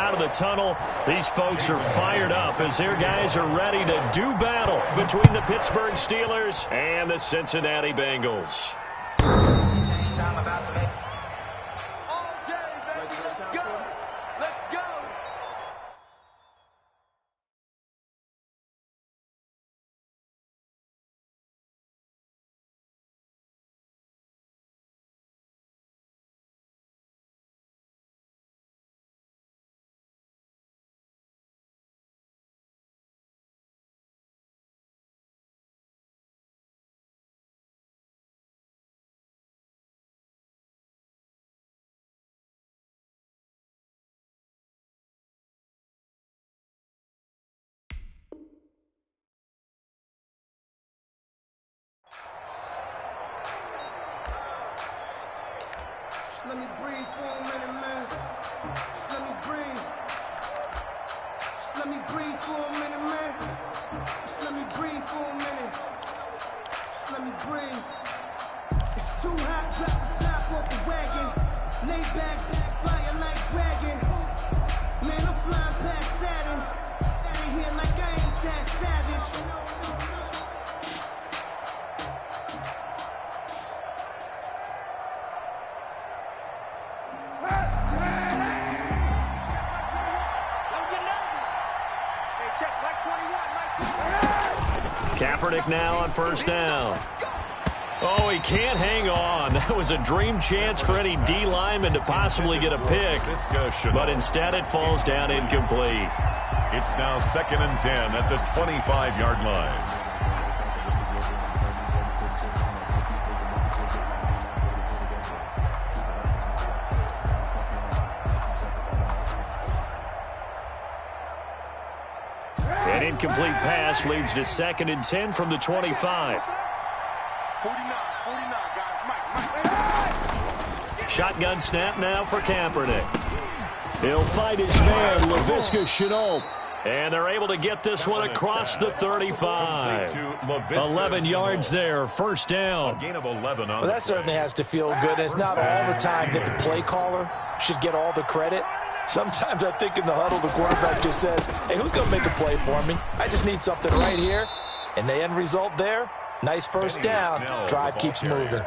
out of the tunnel. These folks are fired up as their guys are ready to do battle between the Pittsburgh Steelers and the Cincinnati Bengals. Just let me breathe for a minute, man. Just let me breathe. Just let me breathe for a minute, man. Just let me breathe for a minute. Just let me breathe. It's too hot, drop the top off the wagon. Lay back, fire like dragon. Man, I'm flying past Saturn. Out of here like I ain't that savage. Kaepernick now on first down. Oh, he can't hang on. That was a dream chance for any D lineman to possibly get a pick. But instead it falls down incomplete. It's now 2nd and 10 at the 25-yard line. An incomplete pass leads to 2nd and 10 from the 25. 49, guys. Shotgun snap now for Kaepernick. He'll fight his man, Laviska Shenault. And they're able to get this one across the 35. 11 yards there, first down. A gain of 11 on well, that certainly has to feel good. It's not all the time that the play caller should get all the credit. Sometimes I think in the huddle, the quarterback just says, hey, who's going to make a play for me? I just need something right here. And the end result there, nice first down. Drive keeps moving.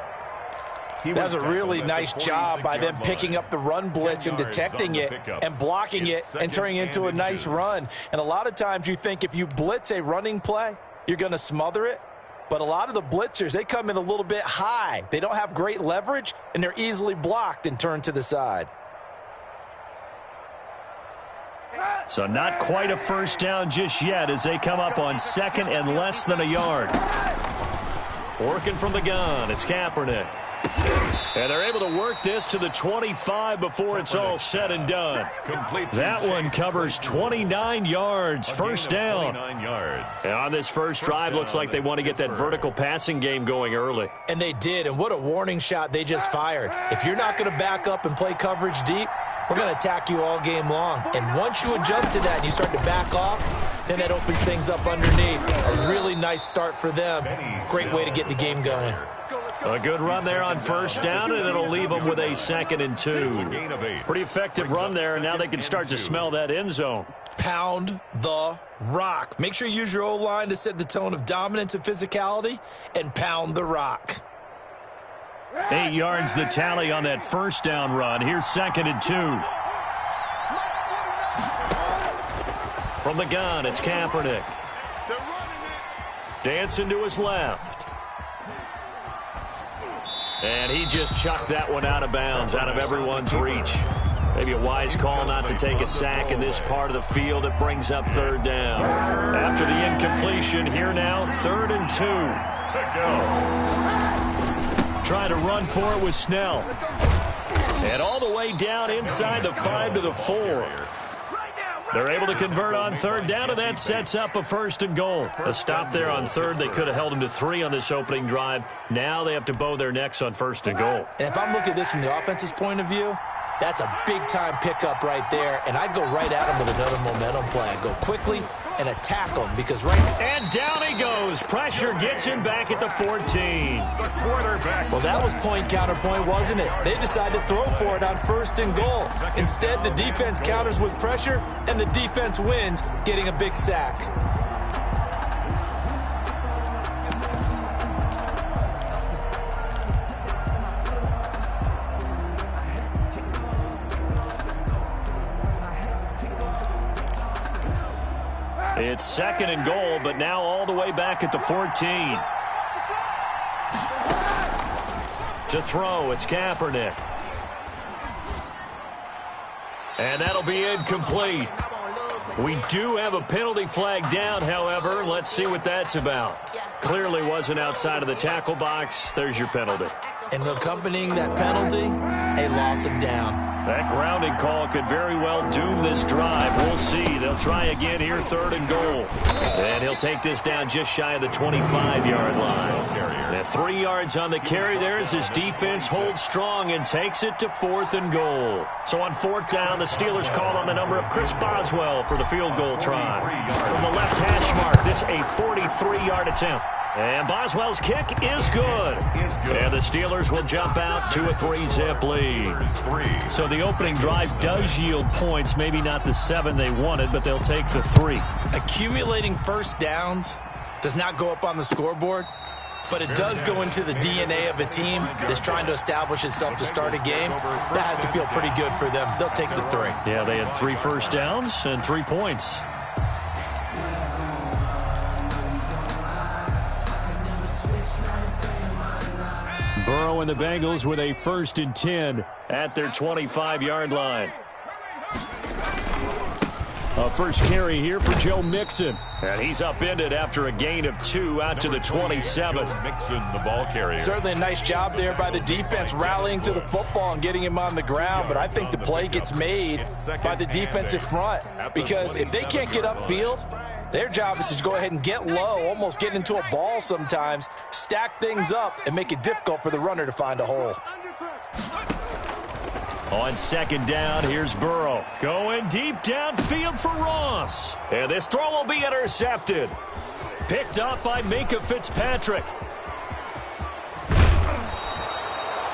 That was a really nice job by them picking up the run blitz and detecting it and blocking it and turning it into a nice run. And a lot of times you think if you blitz a running play, you're going to smother it. But a lot of the blitzers, they come in a little bit high. They don't have great leverage, and they're easily blocked and turned to the side. So not quite a first down just yet as they come up on 2nd and less than a yard. Working from the gun, it's Kaepernick. And they're able to work this to the 25 before it's all said and done. That one covers 29 yards, first down. And on this first drive, looks like they want to get that vertical passing game going early. And they did, and what a warning shot they just fired. If you're not going to back up and play coverage deep, we're going to attack you all game long. And once you adjust to that and you start to back off, then that opens things up underneath. A really nice start for them. Great way to get the game going. A good run there on first down, and it'll leave them with a 2nd and 2. Pretty effective run there, and now they can start to smell that end zone. Pound the rock. Make sure you use your O-line to set the tone of dominance and physicality, and pound the rock. 8 yards the tally on that first down run. Here's 2nd and 2. From the gun, it's Kaepernick. Dancing to his left. And he just chucked that one out of bounds, out of everyone's reach. Maybe a wise call not to take a sack in this part of the field. It brings up 3rd down. After the incompletion, here now, 3rd and 2. Trying to run for it with Snell. And all the way down inside the 5 to the 4. They're able to convert on 3rd down, and that sets up a 1st and goal. A stop there on 3rd. They could have held them to 3 on this opening drive. Now they have to bow their necks on 1st and goal. And if I'm looking at this from the offense's point of view, that's a big-time pickup right there, and I'd go right at them with another momentum play. I'd go quickly, and attack him because right now... And down he goes. Pressure gets him back at the 14. The quarterback. Well, that was point counterpoint, wasn't it? They decided to throw for it on 1st and goal. Instead, the defense counters with pressure, and the defense wins, getting a big sack. It's 2nd and goal, but now all the way back at the 14. To throw, it's Kaepernick. And that'll be incomplete. We do have a penalty flag down, however. Let's see what that's about. Clearly wasn't outside of the tackle box. There's your penalty. And accompanying that penalty, a loss of down. That grounding call could very well doom this drive. We'll see. They'll try again here, 3rd and goal. And he'll take this down just shy of the 25-yard line. Now 3 yards on the carry there as his defense holds strong and takes it to 4th and goal. So on 4th down, the Steelers call on the number of Chris Boswell for the field goal try. From the left hash mark, this a 43-yard attempt. And Boswell's kick is good. And the Steelers will jump out to a 3-zip lead. So the opening drive does yield points, maybe not the 7 they wanted, but they'll take the 3. Accumulating first downs does not go up on the scoreboard, but it does go into the DNA of a team that's trying to establish itself to start a game. That has to feel pretty good for them. They'll take the 3. Yeah, they had 3 first downs and 3 points. Burrow and the Bengals with a 1st and 10 at their 25-yard line. A first carry here for Joe Mixon. And he's upended after a gain of 2 out to the 27. Mixon, the ball carrier. Certainly a nice job there by the defense rallying to the football and getting him on the ground. But I think the play gets made by the defensive front. Because if they can't get upfield, their job is to go ahead and get low, almost get into a ball sometimes, stack things up, and make it difficult for the runner to find a hole. On 2nd down, here's Burrow. Going deep downfield for Ross. And this throw will be intercepted. Picked up by Minkah Fitzpatrick.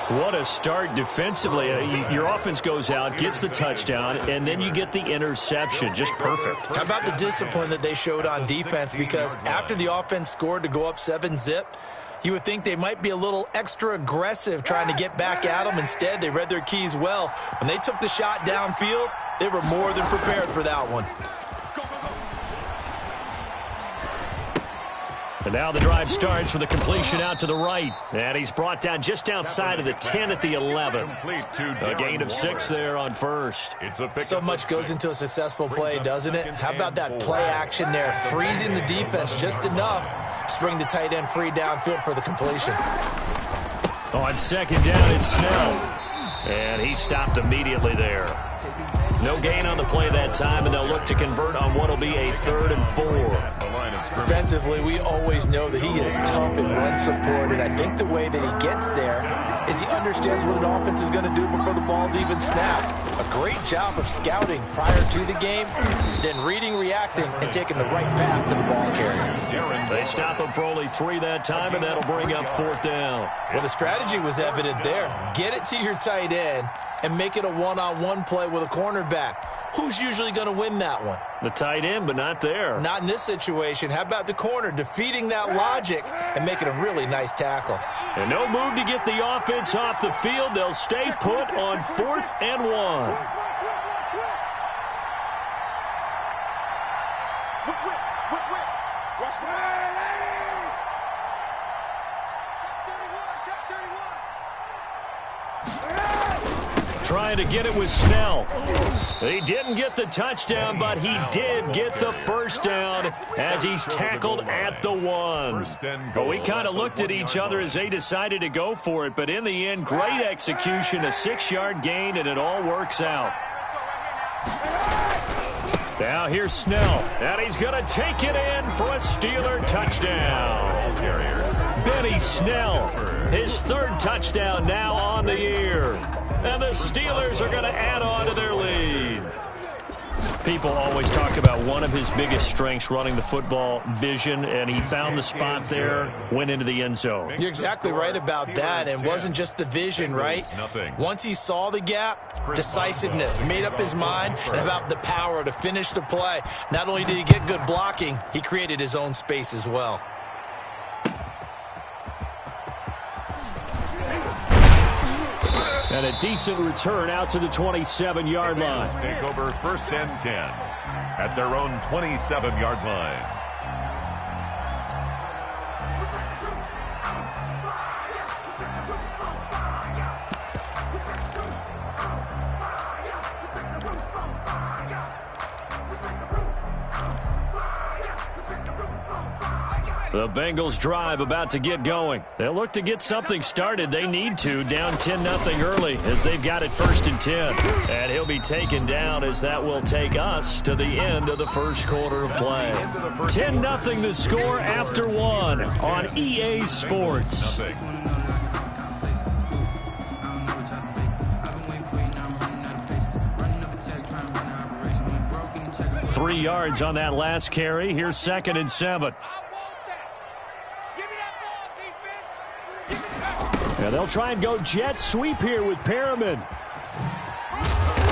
What a start defensively. Your offense goes out, gets the touchdown, and then you get the interception. Just perfect. How about the discipline that they showed on defense? Because after the offense scored to go up 7-zip, you would think they might be a little extra aggressive trying to get back at them. Instead, they read their keys well. When they took the shot downfield, they were more than prepared for that one. And now the drive starts with a completion out to the right. And he's brought down just outside of the 10 at the 11. A gain of 6 there on 1st. So much goes into a successful play, doesn't it? How about that play action there? Freezing the defense just enough to bring the tight end free downfield for the completion. On 2nd down, it's Snell. And he stopped immediately there. No gain on the play that time, and they'll look to convert on what will be a 3rd and 4. Defensively, we always know that he is tough in run support, and I think the way that he gets there is he understands what an offense is going to do before the ball's even snapped. A great job of scouting prior to the game, then reading, reacting, and taking the right path to the ball carrier. They stop him for only 3 that time, and that'll bring up 4th down. Well, the strategy was evident there. Get it to your tight end and make it a one-on-one play with a cornerback. Who's usually going to win that one? The tight end, but not there. Not in this situation. How about the corner defeating that logic and making a really nice tackle? And no move to get the offense off the field. They'll stay put on 4th and 1. Trying to get it with Snell. He didn't get the touchdown, but he did get the first down as he's tackled at the 1. But we kind of looked at each other as they decided to go for it, but in the end, great execution, a 6-yard gain, and it all works out. Now here's Snell, and he's going to take it in for a Steeler touchdown. Benny Snell, his 3rd touchdown now on the year. And the Steelers are going to add on to their lead. People always talk about one of his biggest strengths running the football, vision, and he found the spot there, went into the end zone. You're exactly right about that. It wasn't just the vision, right? Once he saw the gap, decisiveness, made up his mind, and about the power to finish the play. Not only did he get good blocking, he created his own space as well. And a decent return out to the 27-yard line. Take over 1st and 10 at their own 27-yard line. The Bengals drive about to get going. They'll look to get something started. They need to, down 10-0 early as they've got it 1st and 10. And he'll be taken down as that will take us to the end of the first quarter of play. 10-0 the score after 1 on EA Sports. 3 yards on that last carry. Here's 2nd and 7. And they'll try and go jet sweep here with Perriman.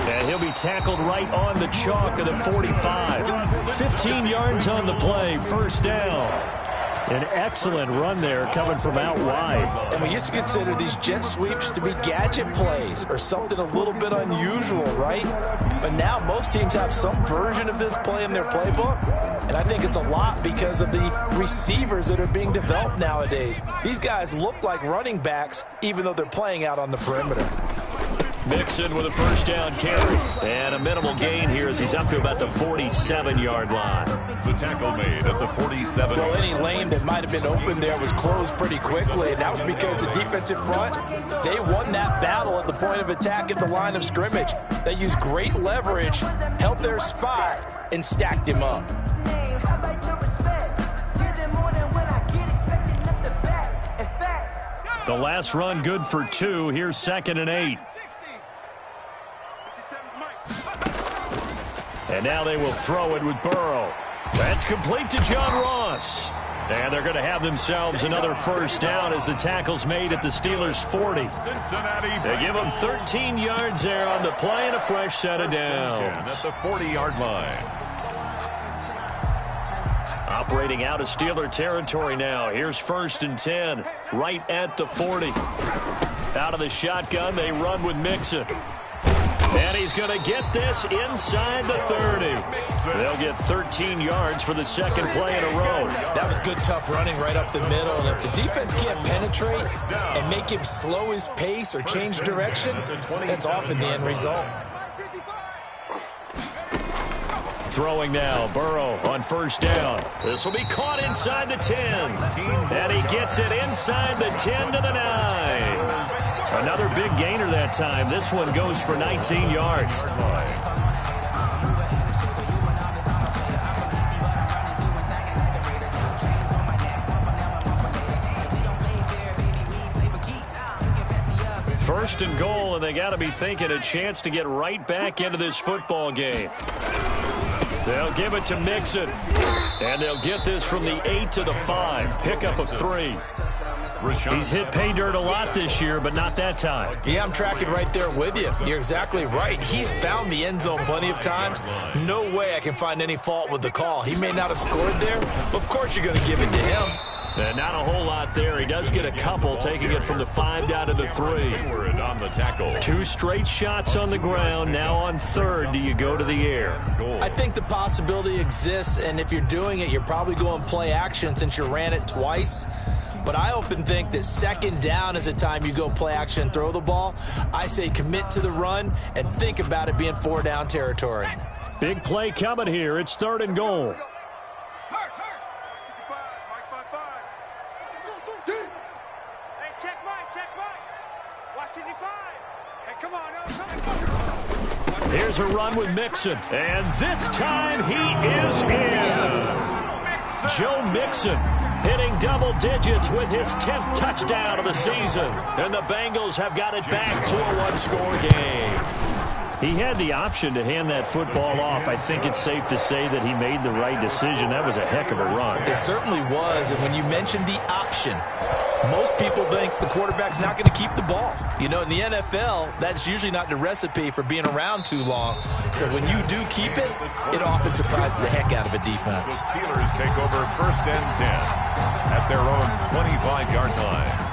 And he'll be tackled right on the chalk of the 45. 15 yards on the play, 1st down. An excellent run there coming from out wide. And we used to consider these jet sweeps to be gadget plays or something a little bit unusual, right? But now most teams have some version of this play in their playbook. And I think it's a lot because of the receivers that are being developed nowadays. These guys look like running backs even though they're playing out on the perimeter. Mixon with a 1st down carry. And a minimal gain here as he's up to about the 47-yard line. The tackle made at the 47. Well, any lane that might have been open there was closed pretty quickly, and that was because the defensive front, they won that battle at the point of attack at the line of scrimmage. They used great leverage, held their spot, and stacked him up. The last run good for 2. Here's 2nd and 8. And now they will throw it with Burrow. That's complete to John Ross. And they're going to have themselves another 1st down as the tackle's made at the Steelers' 40. They give them 13 yards there on the play and a fresh set of downs. At the 40-yard line. Operating out of Steeler territory now. Here's 1st and 10, right at the 40. Out of the shotgun, they run with Mixon. And he's going to get this inside the 30. They'll get 13 yards for the 2nd play in a row. That was good, tough running right up the middle. And if the defense can't penetrate and make him slow his pace or change direction, that's often the end result. Throwing now, Burrow on 1st down. This will be caught inside the 10. And he gets it inside the 10 to the 9. Another big gainer that time. This one goes for 19 yards. First and goal, and they got to be thinking a chance to get right back into this football game. They'll give it to Mixon. And they'll get this from the 8 to the 5. Pickup of 3. He's hit pay dirt a lot this year, but not that time. Yeah, I'm tracking right there with you. You're exactly right. He's found the end zone plenty of times. No way I can find any fault with the call. He may not have scored there, but of course you're going to give it to him. And not a whole lot there. He does get a couple, taking it from the 5 down to the 3. On the tackle. 2 straight shots on the ground. Now on 3rd, do you go to the air? I think the possibility exists, and if you're doing it, you're probably going play action since you ran it twice. But I often think that 2nd down is a time you go play action and throw the ball. I say commit to the run and think about it being 4-down territory. Big play coming here. It's 3rd and goal. Here's a run with Mixon. And this time he is in. Yes. Joe Mixon hitting double digits with his 10th touchdown of the season. And the Bengals have got it back to a 1-score game. He had the option to hand that football off. I think it's safe to say that he made the right decision. That was a heck of a run. It certainly was, and when you mentioned the option, most people think the quarterback's not going to keep the ball. You know, in the NFL, that's usually not the recipe for being around too long. So when you do keep it, it often surprises the heck out of a defense. The Steelers take over 1st and 10 at their own 25-yard line.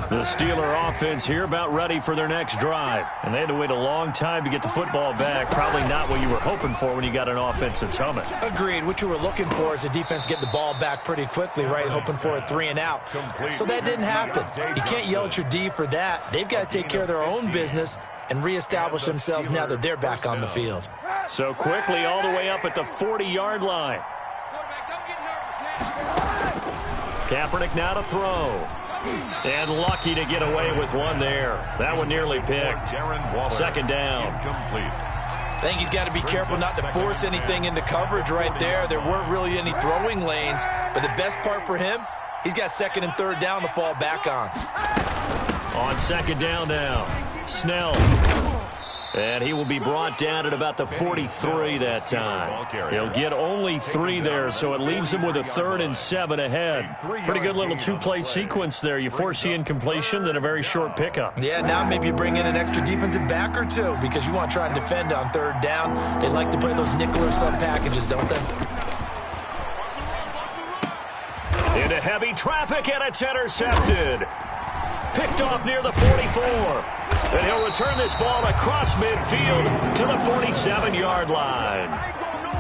The Steeler offense here about ready for their next drive. And they had to wait a long time to get the football back. Probably not what you were hoping for when you got an offense that's humming. Agreed. What you were looking for is the defense get the ball back pretty quickly, right? Hoping for a 3 and out. So that didn't happen. You can't yell at your D for that. They've got to take care of their own business and reestablish themselves now that they're back on the field. So quickly all the way up at the 40-yard line. Kaepernick now to throw. And lucky to get away with one there. That one nearly picked. 2nd down. I think he's got to be careful not to force anything into coverage right there. There weren't really any throwing lanes. But the best part for him, he's got 2nd and 3rd down to fall back on. On 2nd down now, Snell. And he will be brought down at about the 43 that time. He'll get only 3 there, so it leaves him with a 3rd and 7 ahead. Pretty good little 2-play sequence there. You force the incompletion, then a very short pickup. Yeah, now maybe you bring in an extra defensive back or two because you want to try and defend on 3rd down. They like to play those nickel or sub packages, don't they? Into heavy traffic, and it's intercepted. Picked off near the 44. And he'll return this ball across midfield to the 47-yard line.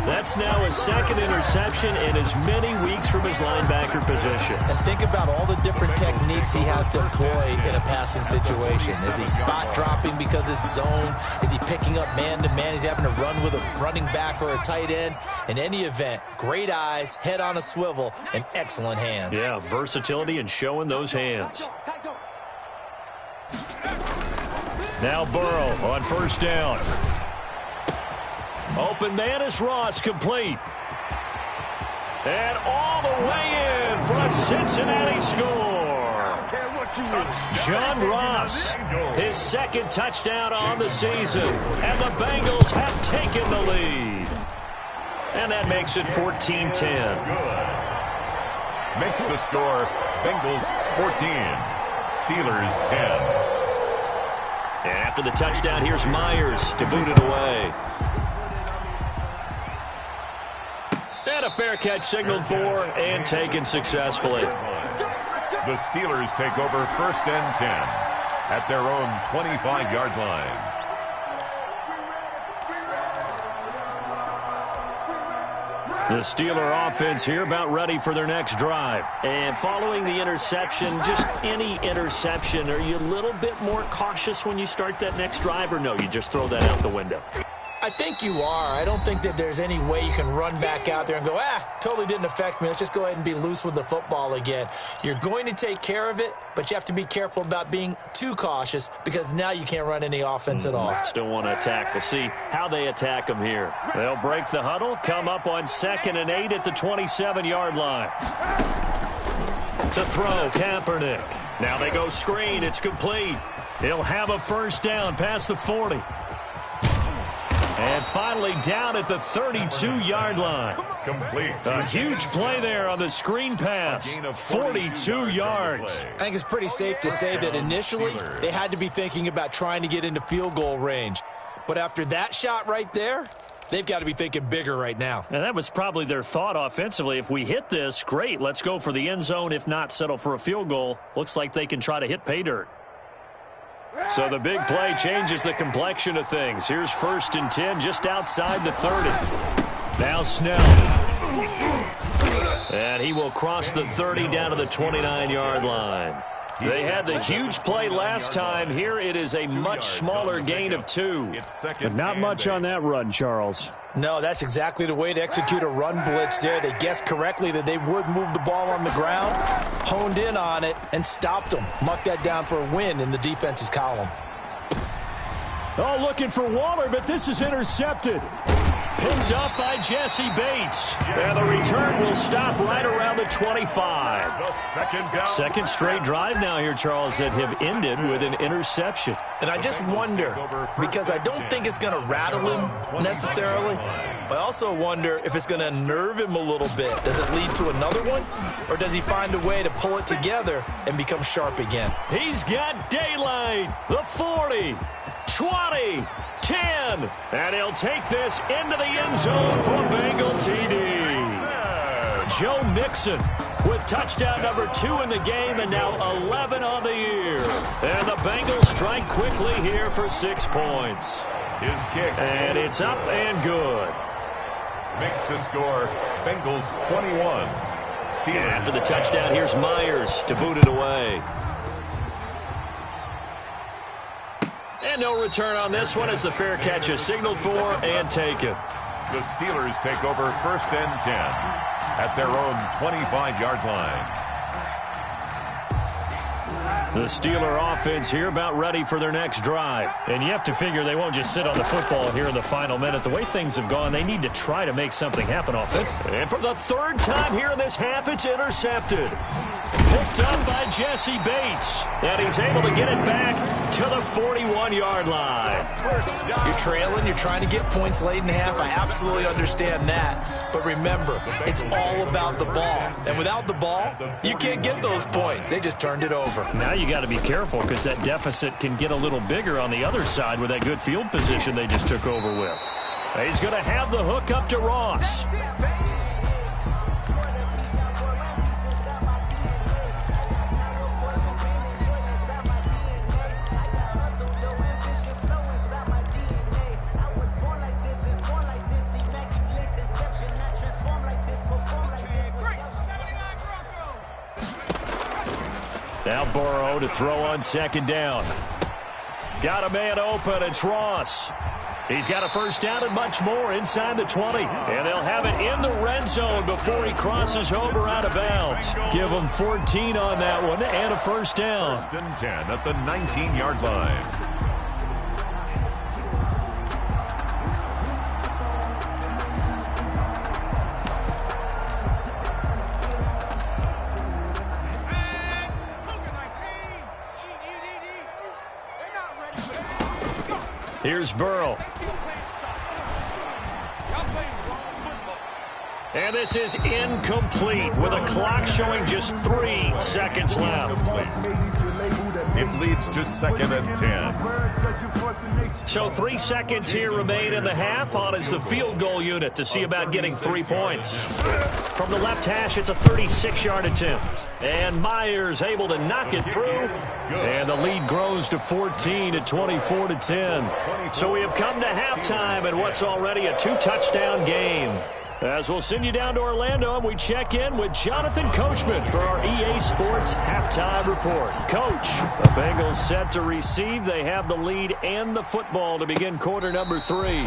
That's now his 2nd interception in as many weeks from his linebacker position. And think about all the different techniques he has to employ in a passing situation. Is he spot dropping because it's zone? Is he picking up man-to-man? Is he having to run with a running back or a tight end? In any event, great eyes, head on a swivel, and excellent hands. Yeah, versatility and showing those hands. Now Burrow on 1st down. Open man is Ross, complete. And all the way in for a Cincinnati score. John Ross, his 2nd touchdown on the season. And the Bengals have taken the lead. And that makes it 14-10. Makes the score Bengals 14, Steelers 10. And after the touchdown, here's Myers to boot it away. And a fair catch signaled for and taken successfully. The Steelers take over 1st and 10 at their own 25-yard line. The Steeler offense here about ready for their next drive. And following the interception, just any interception, are you a little bit more cautious when you start that next drive, or no, you just throw that out the window? I think you are. I don't think that there's any way you can run back out there and go, totally didn't affect me. Let's just go ahead and be loose with the football again. You're going to take care of it, but you have to be careful about being too cautious because now you can't run any offense at all. Still want to attack. We'll see how they attack them here. They'll break the huddle, come up on 2nd and 8 at the 27-yard line. To throw, Kaepernick. Now they go screen. It's complete. He'll have a 1st down past the 40. And finally down at the 32-yard line. Complete. A huge play there on the screen pass. 42 yards. I think it's pretty safe to say that initially they had to be thinking about trying to get into field goal range. But after that shot right there, they've got to be thinking bigger right now. And that was probably their thought offensively. If we hit this, great. Let's go for the end zone. If not, settle for a field goal. Looks like they can try to hit pay dirt. So the big play changes the complexion of things. Here's 1st and 10 just outside the 30. Now Snell. And he will cross the 30 down to the 29-yard line. They had the huge play last time. Here it is a much smaller gain of 2. But not much on that run, Charles. No, that's exactly the way to execute a run blitz there. They guessed correctly that they would move the ball on the ground, honed in on it, and stopped them. Mucked that down for a win in the defense's column. Oh, looking for Waller, but this is intercepted. Picked up by Jesse Bates. And the return will stop right around the 25. Second straight drive now here, Charles, that have ended with an interception. And I just wonder, because I don't think it's going to rattle him necessarily, but I also wonder if it's going to nerve him a little bit. Does it lead to another one, or does he find a way to pull it together and become sharp again? He's got daylight. The 40, 20, 10. And he'll take this into the end zone for Bengal TD. Joe Mixon with touchdown number 2 in the game and now 11 on the year. And the Bengals strike quickly here for 6 points. His kick. And it's up and good. Makes the score Bengals 21. Steelers. After the touchdown, here's Myers to boot it away. And no return on this one as the fair catch is signaled for and taken. The Steelers take over 1st and 10 at their own 25-yard line. The Steeler offense here about ready for their next drive. And you have to figure they won't just sit on the football here in the final minute. The way things have gone, they need to try to make something happen off it. And for the 3rd time here in this half, it's intercepted. Picked up by Jesse Bates. And he's able to get it back to the 41-yard line. You're trailing. You're trying to get points late in the half. I absolutely understand that. But remember, it's all about the ball. And without the ball, you can't get those points. They just turned it over. Now you got to be careful because that deficit can get a little bigger on the other side with that good field position they just took over with. He's going to have the hook up to Ross. Now Burrow to throw on 2nd down. Got a man open. It's Ross. He's got a 1st down and much more inside the 20. And they'll have it in the red zone before he crosses over out of bounds. Give him 14 on that one and a 1st down. 1st and 10 at the 19-yard line. Here's Burrow. And this is incomplete with a clock showing just 3 seconds left. It leads to 2nd and 10. So 3 seconds here remain in the half. On is the field goal unit to see about getting 3 points. From the left hash, it's a 36-yard attempt. And Myers able to knock it through. And the lead grows to 14 at 24-10. So we have come to halftime in what's already a 2-touchdown game. As we'll send you down to Orlando, and we check in with Jonathan Coachman for our EA Sports Halftime Report. Coach, the Bengals set to receive. They have the lead and the football to begin quarter number 3.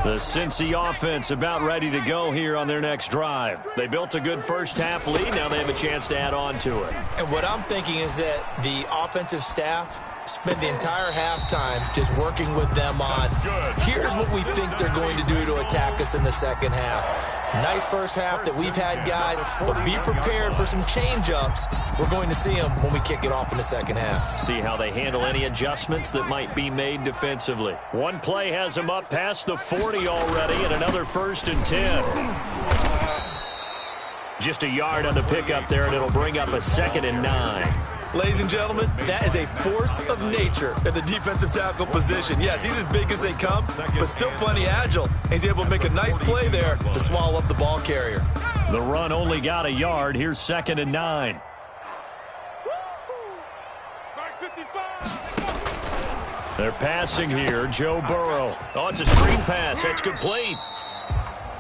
The Cincy offense about ready to go here on their next drive. They built a good 1st half lead. Now they have a chance to add on to it. And what I'm thinking is that the offensive staff spent the entire halftime just working with them on, here's what we think they're going to do to attack us in the 2nd half. Nice 1st half that we've had, guys, but be prepared for some change-ups. We're going to see them when we kick it off in the 2nd half. See how they handle any adjustments that might be made defensively. One play has them up past the 40 already, and another 1st and 10. Just a yard on the pickup there, and it'll bring up a 2nd and 9. Ladies and gentlemen, that is a force of nature at the defensive tackle position. Yes, he's as big as they come, but still plenty agile. He's able to make a nice play there to swallow up the ball carrier. The run only got a yard. Here's 2nd and 9. They're passing here. Joe Burrow. Oh, it's a screen pass. That's complete.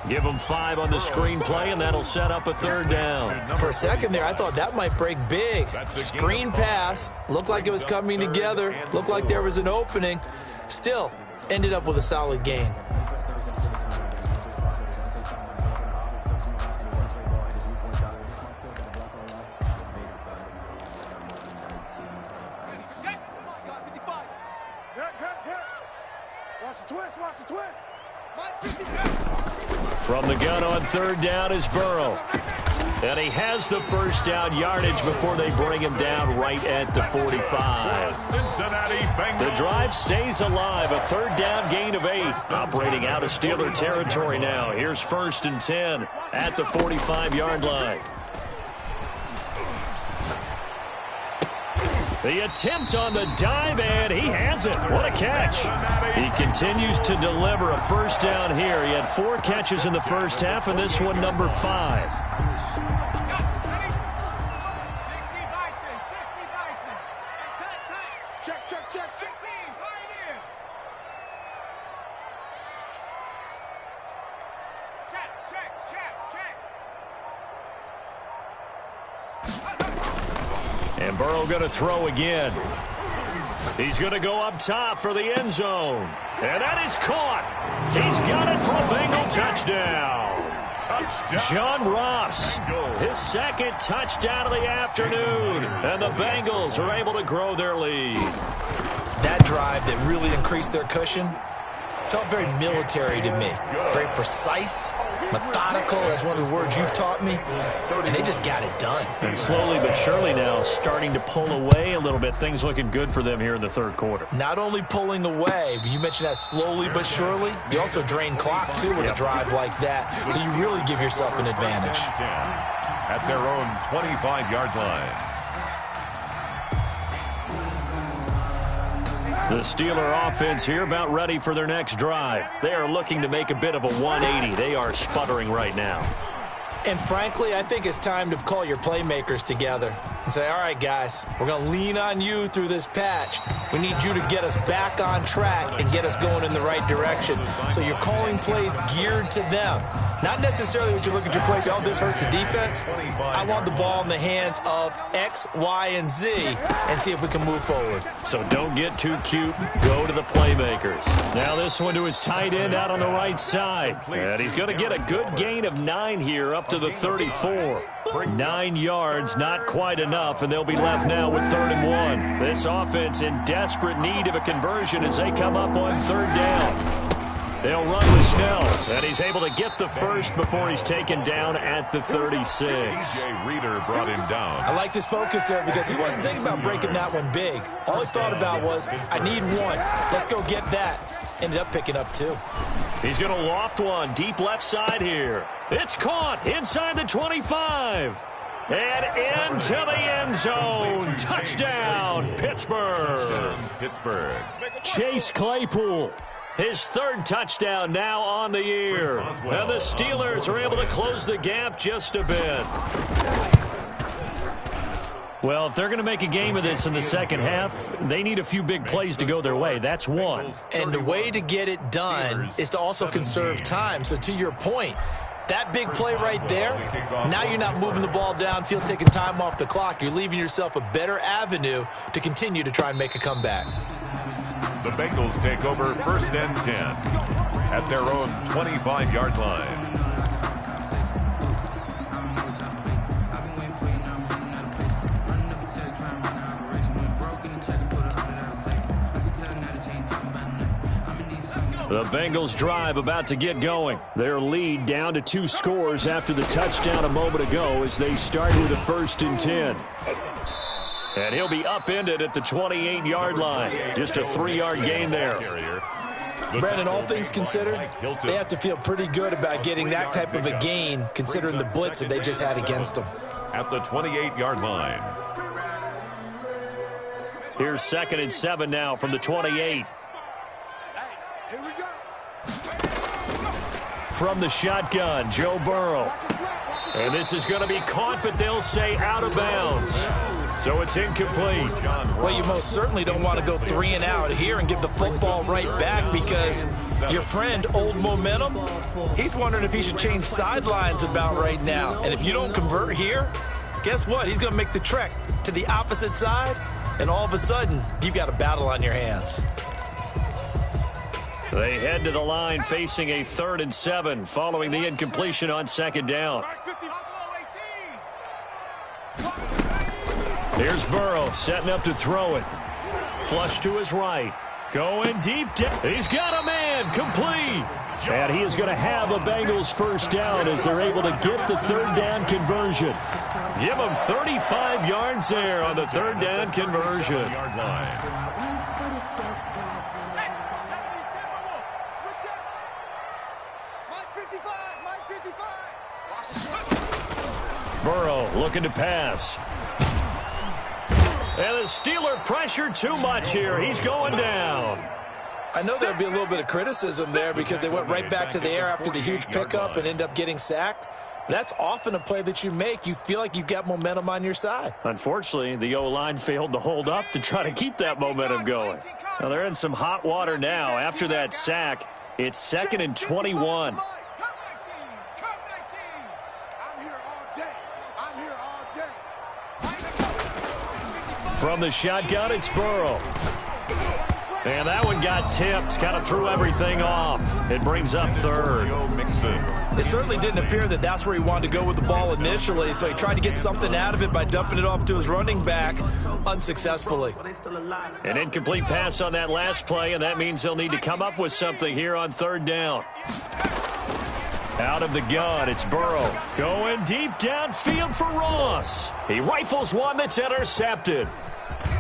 Give them 5 on the screen play, and that'll set up a 3rd down. For a second there, I thought that might break big. Screen pass. Looked like it was coming together. Looked like there was an opening. Still, ended up with a solid gain. From the gun on third down is Burrow. And he has the first down yardage before they bring him down right at the 45. The drive stays alive. A third down gain of 8. Operating out of Steeler territory now. Here's 1st and 10 at the 45-yard line. The attempt on the dive, and he has it. What a catch. He continues to deliver a first down here. He had 4 catches in the first half, and this one number 5. And Burrow going to throw again. He's going to go up top for the end zone. And that is caught. He's got it for a Bengal touchdown. John Ross, his 2nd touchdown of the afternoon. And the Bengals are able to grow their lead. That drive that really increased their cushion felt very military to me. Very precise, methodical. That's one of the words you've taught me. And they just got it done. And slowly but surely now starting to pull away a little bit. Things looking good for them here in the third quarter. Not only pulling away, but you mentioned that slowly but surely. You also drain clock, too, with a drive like that. So you really give yourself an advantage. At their own 25-yard line. The Steeler offense here about ready for their next drive. They are looking to make a bit of a 180. They are sputtering right now. And frankly, I think it's time to call your playmakers together and say, all right, guys, we're going to lean on you through this patch. We need you to get us back on track and get us going in the right direction. So you're calling plays geared to them. Not necessarily when you look at your plays, oh, this hurts the defense. I want the ball in the hands of X, Y, and Z and see if we can move forward. So don't get too cute. Go to the playmakers. Now this one to his tight end out on the right side. And he's going to get a good gain of 9 here up to the 34. 9 yards, not quite enough, and they'll be left now with 3rd and 1. This offense in desperate need of a conversion as they come up on 3rd down. They'll run with Snell, and he's able to get the first before he's taken down at the 36. Reader brought him down. I liked his focus there because he wasn't thinking about breaking that one big. All he thought about was, I need 1. Let's go get that. Ended up picking up 2. He's going to loft one deep left side here. It's caught inside the 25. And into the end zone. Touchdown, Pittsburgh. Chase Claypool. His 3rd touchdown now on the year. And the Steelers are able to close the gap just a bit. Well, if they're going to make a game of this in the second half, they need a few big plays to go their way. That's one. And the way to get it done is to also conserve time. So to your point, that big play right there, now you're not moving the ball downfield, taking time off the clock. You're leaving yourself a better avenue to continue to try and make a comeback. The Bengals take over 1st and 10 at their own 25-yard line. The Bengals drive about to get going. Their lead down to 2 scores after the touchdown a moment ago as they start with a 1st and 10. And he'll be upended at the 28-yard line. Just a 3-yard gain there. Brandon, all things considered, they have to feel pretty good about getting that type of a gain considering the blitz that they just had against them. At the 28-yard line. Here's 2nd and 7 now from the 28. From the shotgun, Joe Burrow. And this is going to be caught, but they'll say out of bounds. So it's incomplete. Well, you most certainly don't want to go 3 and out here and give the football right back because your friend, Old Momentum, he's wondering if he should change sidelines about right now. And if you don't convert here, guess what? He's going to make the trek to the opposite side, and all of a sudden, you've got a battle on your hands. They head to the line facing a 3rd and 7 following the incompletion on 2nd down. Here's Burrow setting up to throw it. Flush to his right. Going deep. He's got a man. Complete. And he is going to have a Bengals first down as they're able to get the third down conversion. Give him 35 yards there on the third down conversion. Burrow looking to pass. And the Steeler pressure too much here. He's going down. I know there'll be a little bit of criticism there because they went right back to the air after the huge pickup and end up getting sacked. That's often a play that you make. You feel like you've got momentum on your side. Unfortunately, the O-line failed to hold up to try to keep that momentum going. Now, they're in some hot water now. After that sack, it's 2nd and 21. From the shotgun, it's Burrow. And that one got tipped, kind of threw everything off. It brings up third. It certainly didn't appear that that's where he wanted to go with the ball initially, so he tried to get something out of it by dumping it off to his running back unsuccessfully. An incomplete pass on that last play, and that means they'll need to come up with something here on third down. Out of the gun, it's Burrow. Going deep downfield for Ross. He rifles one that's intercepted.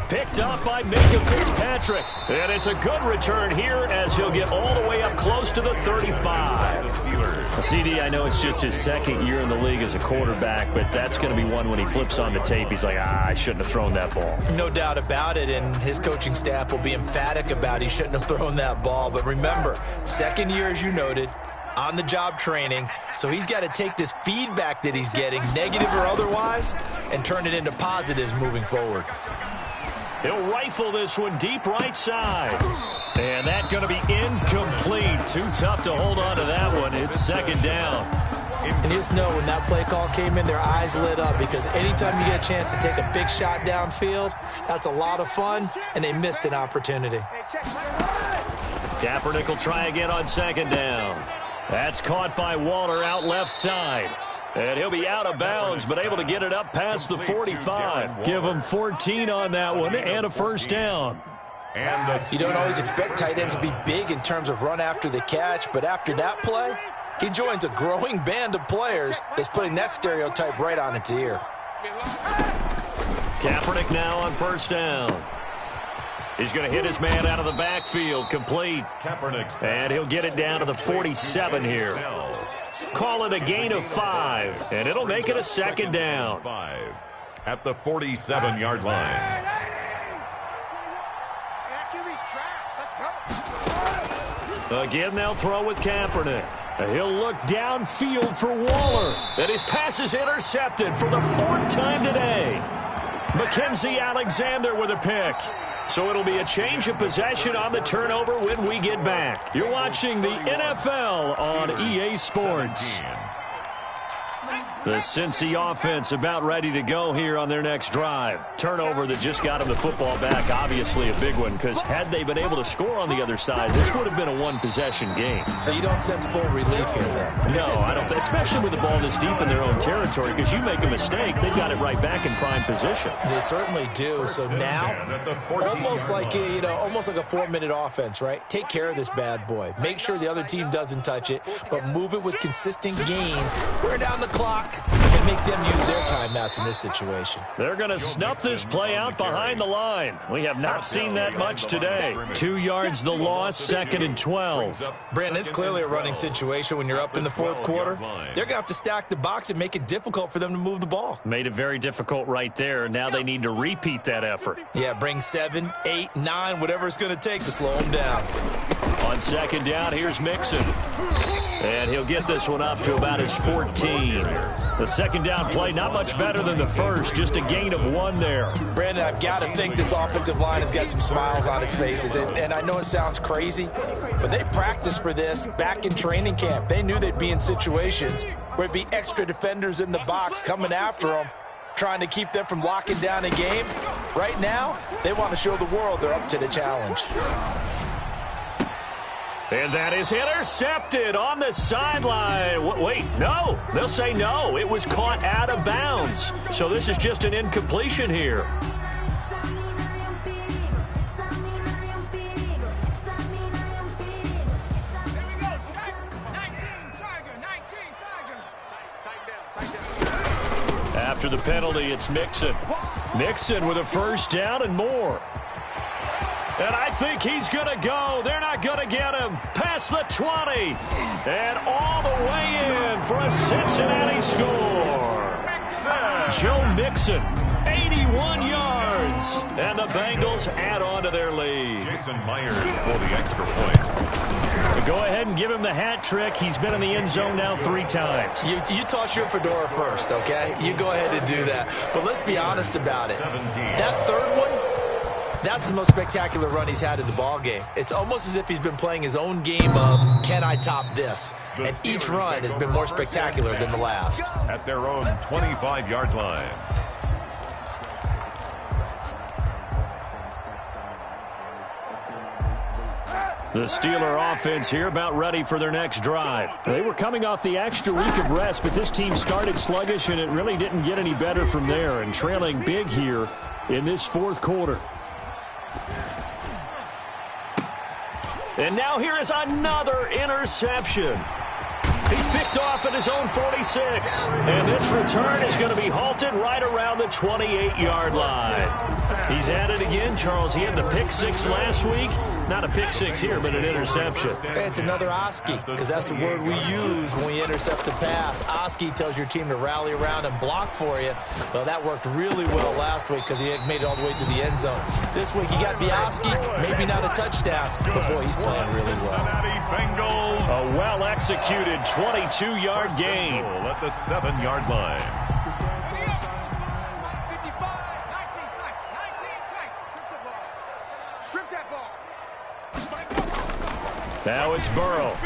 Picked up by Minka Fitzpatrick. And it's a good return here as he'll get all the way up close to the 35. CD, I know it's just his second year in the league as a quarterback, but that's going to be one when he flips on the tape. He's like, I shouldn't have thrown that ball. No doubt about it, and his coaching staff will be emphatic about he shouldn't have thrown that ball. But remember, second year, as you noted, on-the-job training, so he's got to take this feedback that he's getting, negative or otherwise, and turn it into positives moving forward. He'll rifle this one deep right side. And that's going to be incomplete. Too tough to hold on to that one. It's second down. And just know when that play call came in, their eyes lit up because anytime you get a chance to take a big shot downfield, that's a lot of fun, and they missed an opportunity. Kaepernick will try again on second down. That's caught by Waller out left side. And he'll be out of bounds, but able to get it up past the 45. Give him 14 on that one and a first down. You don't always expect tight ends to be big in terms of run after the catch, but after that play, he joins a growing band of players that's putting that stereotype right on its ear. Kaepernick now on first down. He's going to hit his man out of the backfield, complete. And he'll get it down to the 47 here. Call it a gain of 5, and it'll make it a second down. 5 at the 47-yard line. Again, they'll throw with Kaepernick. He'll look downfield for Waller. And his pass is intercepted for the 4th time today. Mackenzie Alexander with a pick. So it'll be a change of possession on the turnover when we get back. You're watching the NFL on EA Sports. The Cincy offense about ready to go here on their next drive. Turnover that just got them the football back, obviously a big one, because had they been able to score on the other side, this would have been a one-possession game. So you don't sense full relief here then? No, I don't, especially with the ball this deep in their own territory, because you make a mistake, they've got it right back in prime position. They certainly do. So now, almost like a 4-minute offense, right? Take care of this bad boy. Make sure the other team doesn't touch it, but move it with consistent gains. Wear down the clock and make them use their timeouts in this situation. They're going to snuff this play out behind the line. We have not seen that much today. 2 yards the loss, 2nd and 12. Brandon, it's clearly a running situation when you're up in the 4th quarter. They're going to have to stack the box and make it difficult for them to move the ball. Made it very difficult right there. Now they need to repeat that effort. Yeah, bring 7, 8, 9, whatever it's going to take to slow them down. On second down, here's Mixon. And he'll get this one up to about his 14. The second down play, not much better than the first, just a gain of 1 there. Brandon, I've got to think this offensive line has got some smiles on its faces. And I know it sounds crazy, but they practiced for this back in training camp. They knew they'd be in situations where it'd be extra defenders in the box coming after them, trying to keep them from locking down a game. Right now, they want to show the world they're up to the challenge. And that is intercepted on the sideline. Wait, no. They'll say no. It was caught out of bounds. So this is just an incompletion here. After the penalty, it's Mixon. Mixon with a first down and more. And I think he's going to go. They're not going to get him. Past the 20. And all the way in for a Cincinnati score. Joe Mixon, 81 yards. And the Bengals add on to their lead. Jason Myers for the extra point. Go ahead and give him the hat trick. He's been in the end zone now 3 times. You toss your fedora first, okay? You go ahead and do that. But let's be honest about it. That third one, that's the most spectacular run he's had in the ball game. It's almost as if he's been playing his own game of, can I top this? And each run has been more spectacular than the last. At their own 25-yard line. The Steeler offense here about ready for their next drive. They were coming off the extra week of rest, but this team started sluggish, and it really didn't get any better from there, and trailing big here in this fourth quarter. And now here is another interception. He's picked off at his own 46. And this return is going to be halted right around the 28-yard line. He's at it again, Charles. He had the pick 6 last week. Not a pick 6 here, but an interception. It's another Oski, because that's the word we use when we intercept a pass. Oski tells your team to rally around and block for you. Well, that worked really well last week because he had made it all the way to the end zone. This week, he got the Oski, maybe not a touchdown, but boy, he's playing really well. A well-executed 22-yard gain. At the 7-yard line. Now it's Burrow.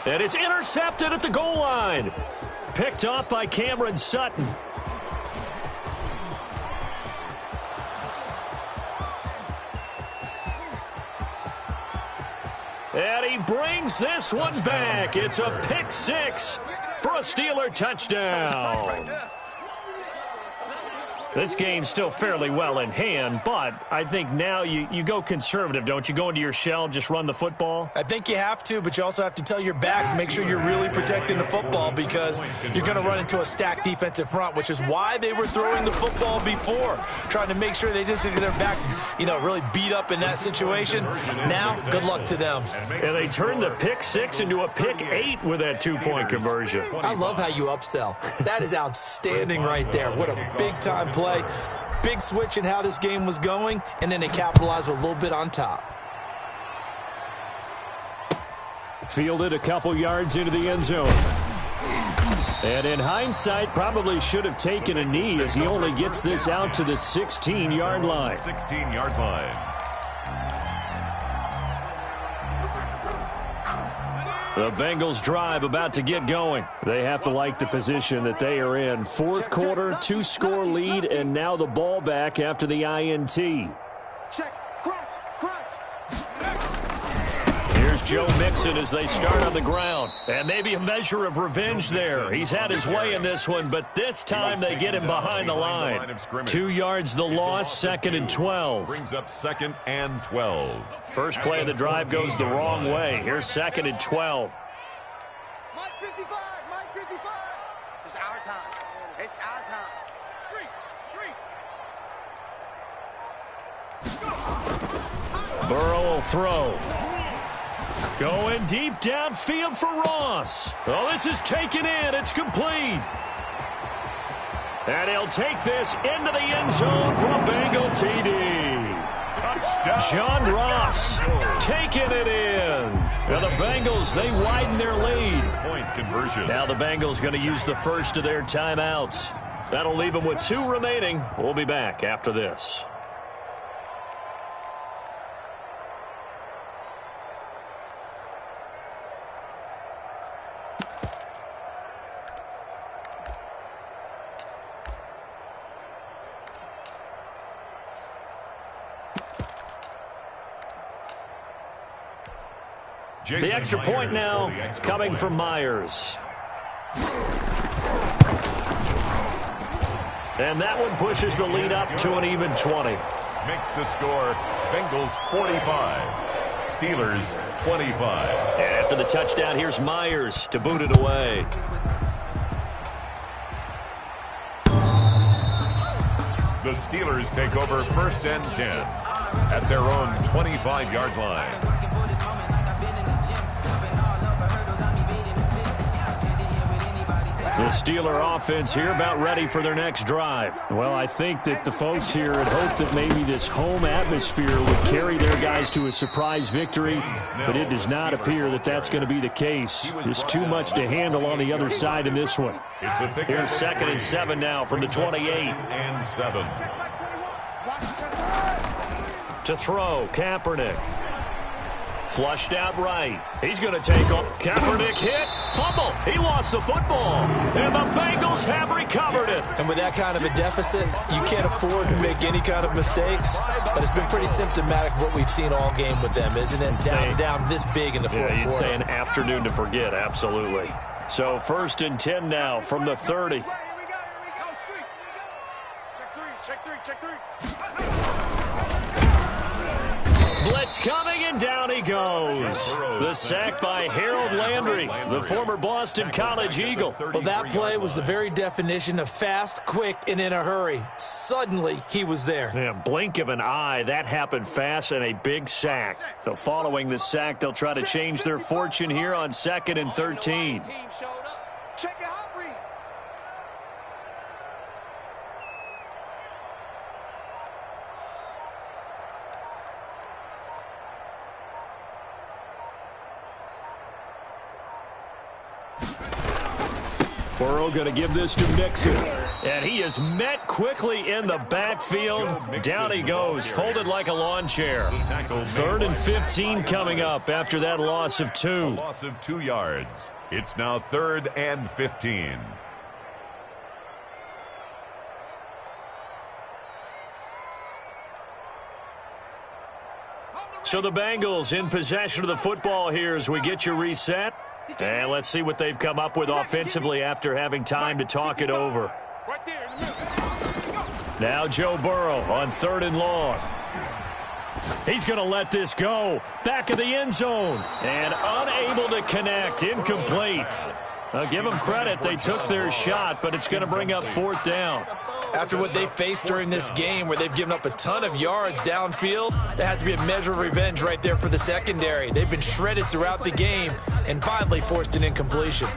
And it's intercepted at the goal line. Picked up by Cameron Sutton. And he brings this one back. It's a pick 6 for a Steeler touchdown. This game's still fairly well in hand, but I think now you go conservative, don't you? Go into your shell, just run the football? I think you have to, but you also have to tell your backs, make sure you're really protecting the football because you're going to run into a stacked defensive front, which is why they were throwing the football before, trying to make sure they just get their backs, really beat up in that situation. Now, good luck to them. And they turned the pick 6 into a pick 8 with that 2-point conversion. I love how you upsell. That is outstanding right there. What a big-time play. Big switch in how this game was going, and then they capitalized a little bit on top. Fielded a couple yards into the end zone. And in hindsight, probably should have taken a knee as he only gets this out to the 16-yard line. 16-yard line. The Bengals drive about to get going. They have to like the position that they are in. Fourth quarter, 2-score lead, and now the ball back after the INT. Check, crunch, crunch. Here's Joe Mixon as they start on the ground. And maybe a measure of revenge there. He's had his way in this one, but this time they get him behind the line. 2 yards the loss, 2nd and 12. Brings up 2nd and 12. First play of the drive goes the wrong way. Here's 2nd and 12. Mike 55, Mike 55. It's our time. It's our time. Street. Burrow will throw. Going deep downfield for Ross. Oh, this is taken in. It's complete. And he'll take this into the end zone for a Bengal TD. Touchdown. John Ross taking it in. Now the Bengals, they widen their lead. Point conversion. Now the Bengals going to use the first of their timeouts. That'll leave them with 2 remaining. We'll be back after this. The extra point now coming from Myers. And that one pushes the lead up to an even 20. Makes the score Bengals 45, Steelers 25. And after the touchdown, here's Myers to boot it away. The Steelers take over 1st and 10 at their own 25-yard line. The Steeler offense here about ready for their next drive. Well, I think that the folks here had hoped that maybe this home atmosphere would carry their guys to a surprise victory, but it does not appear that that's going to be the case. There's too much to handle on the other side in this one. Here's 2nd and 7 now from the 28. And 7. To throw, Kaepernick. Flushed out right. He's going to take off. Kaepernick hit. Fumble. He lost the football. And the Bengals have recovered it. And with that kind of a deficit, you can't afford to make any kind of mistakes. But it's been pretty symptomatic of what we've seen all game with them, isn't it? Down this big in the fourth quarter. You'd say an afternoon to forget, absolutely. So 1st and 10 now from the 30. Check three. Blitz coming, and down he goes. The sack by Harold Landry, the former Boston College Eagle. Well, that play was the very definition of fast, quick, and in a hurry. Suddenly, he was there. Yeah, blink of an eye, that happened fast, and a big sack. So following the sack, they'll try to change their fortune here on 2nd and 13. Check your hot read. Burrow going to give this to Mixon. And he is met quickly in the backfield. Down he goes, folded like a lawn chair. 3rd and 15 coming up after that loss of 2. A loss of 2 yards. It's now 3rd and 15. So the Bengals in possession of the football here as we get you reset. And let's see what they've come up with offensively after having time to talk it over. Now Joe Burrow on 3rd and long. He's going to let this go. Back of the end zone. And unable to connect. Incomplete. I'll give them credit. They took their shot, but it's going to bring up 4th down. After what they faced during this game where they've given up a ton of yards downfield, there has to be a measure of revenge right there for the secondary. They've been shredded throughout the game and finally forced an incompletion.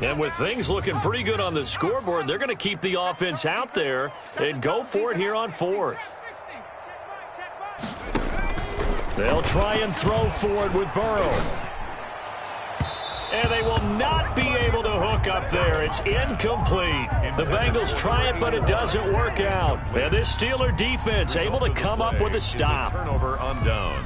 And with things looking pretty good on the scoreboard, they're going to keep the offense out there and go for it here on 4th. They'll try and throw forward with Burrow. And they will not be able to hook up there. It's incomplete. The Bengals try it, but it doesn't work out. And this Steeler defense able to come up with a stop. Turnover on downs.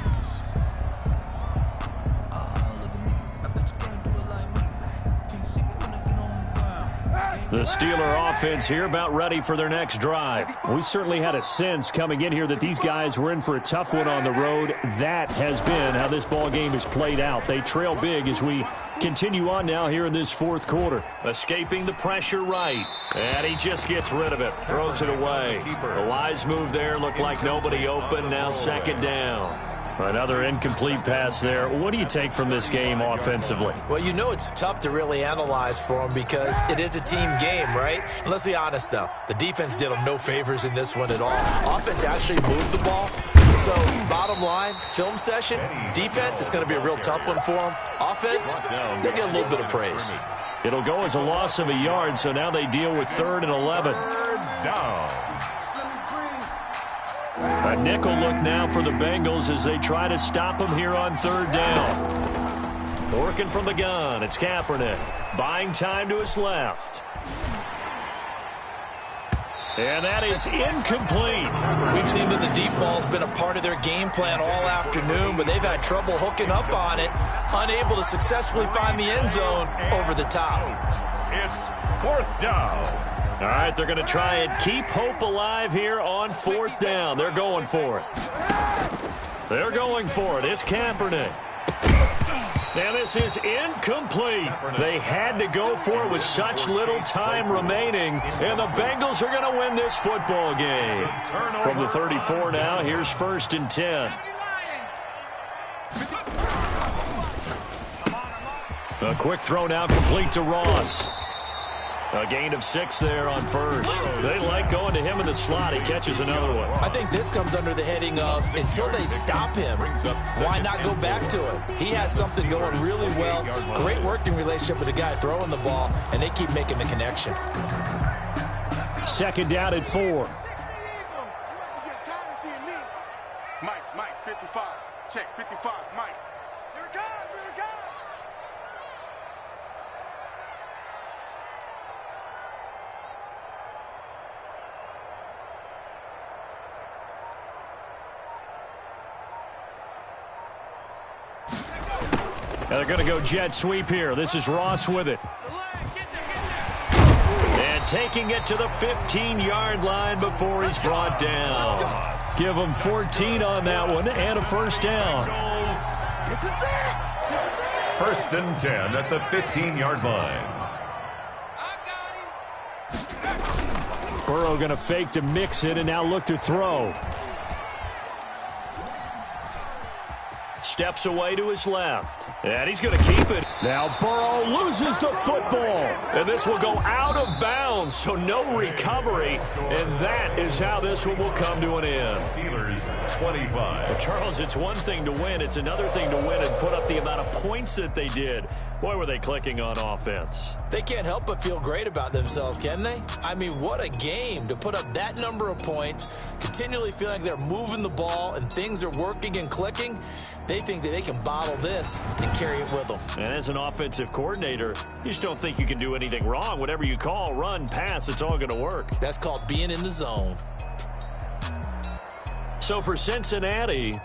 The Steeler offense here about ready for their next drive. We certainly had a sense coming in here that these guys were in for a tough one on the road. That has been how this ball game has played out. They trail big as we continue on now here in this 4th quarter. Escaping the pressure right. And he just gets rid of it. Throws it away. A wise move there. Looked like nobody open. Now 2nd down. Another incomplete pass there. What do you take from this game offensively? Well, you know it's tough to really analyze for them because it is a team game, right? And let's be honest, though. The defense did them no favors in this one at all. Offense actually moved the ball. So, bottom line, film session, defense is going to be a real tough one for them. Offense, they'll get a little bit of praise. It'll go as a loss of a yard, so now they deal with 3rd and 11. Down. A nickel look now for the Bengals as they try to stop him here on 3rd down. Working from the gun, it's Kaepernick. Buying time to his left. And that is incomplete. We've seen that the deep ball's been a part of their game plan all afternoon, but they've had trouble hooking up on it, unable to successfully find the end zone over the top. It's 4th down. All right, they're going to try and keep hope alive here on 4th down. They're going for it. They're going for it. It's Kaepernick. Now this is incomplete. They had to go for it with such little time remaining, and the Bengals are going to win this football game. From the 34 now, here's 1st and 10. A quick throw now complete to Ross. A gain of 6 there on first. They like going to him in the slot. He catches another one. I think this comes under the heading of until they stop him, why not go back to it? He has something going really well. Great working relationship with the guy throwing the ball, and they keep making the connection. Second down at 4. Mike, 55. Check, 55, Mike. Here it comes, here it comes. Now they're going to go jet sweep here. This is Ross with it. And taking it to the 15-yard line before he's brought down. Give him 14 on that one and a first down. First and 10 at the 15-yard line. Burrow going to fake to mix it and now look to throw. Steps away to his left. And he's going to keep it. Now Burrow loses the football. And this will go out of bounds, so no recovery. And that is how this one will come to an end. Steelers 25. Charles, it's one thing to win. It's another thing to win and put up the amount of points that they did. Boy, were they clicking on offense. They can't help but feel great about themselves, can they? I mean, what a game to put up that number of points, continually feeling like they're moving the ball and things are working and clicking. They think that they can bottle this and carry it with them. And as an offensive coordinator, you just don't think you can do anything wrong. Whatever you call, run, pass, it's all going to work. That's called being in the zone. So for Cincinnati,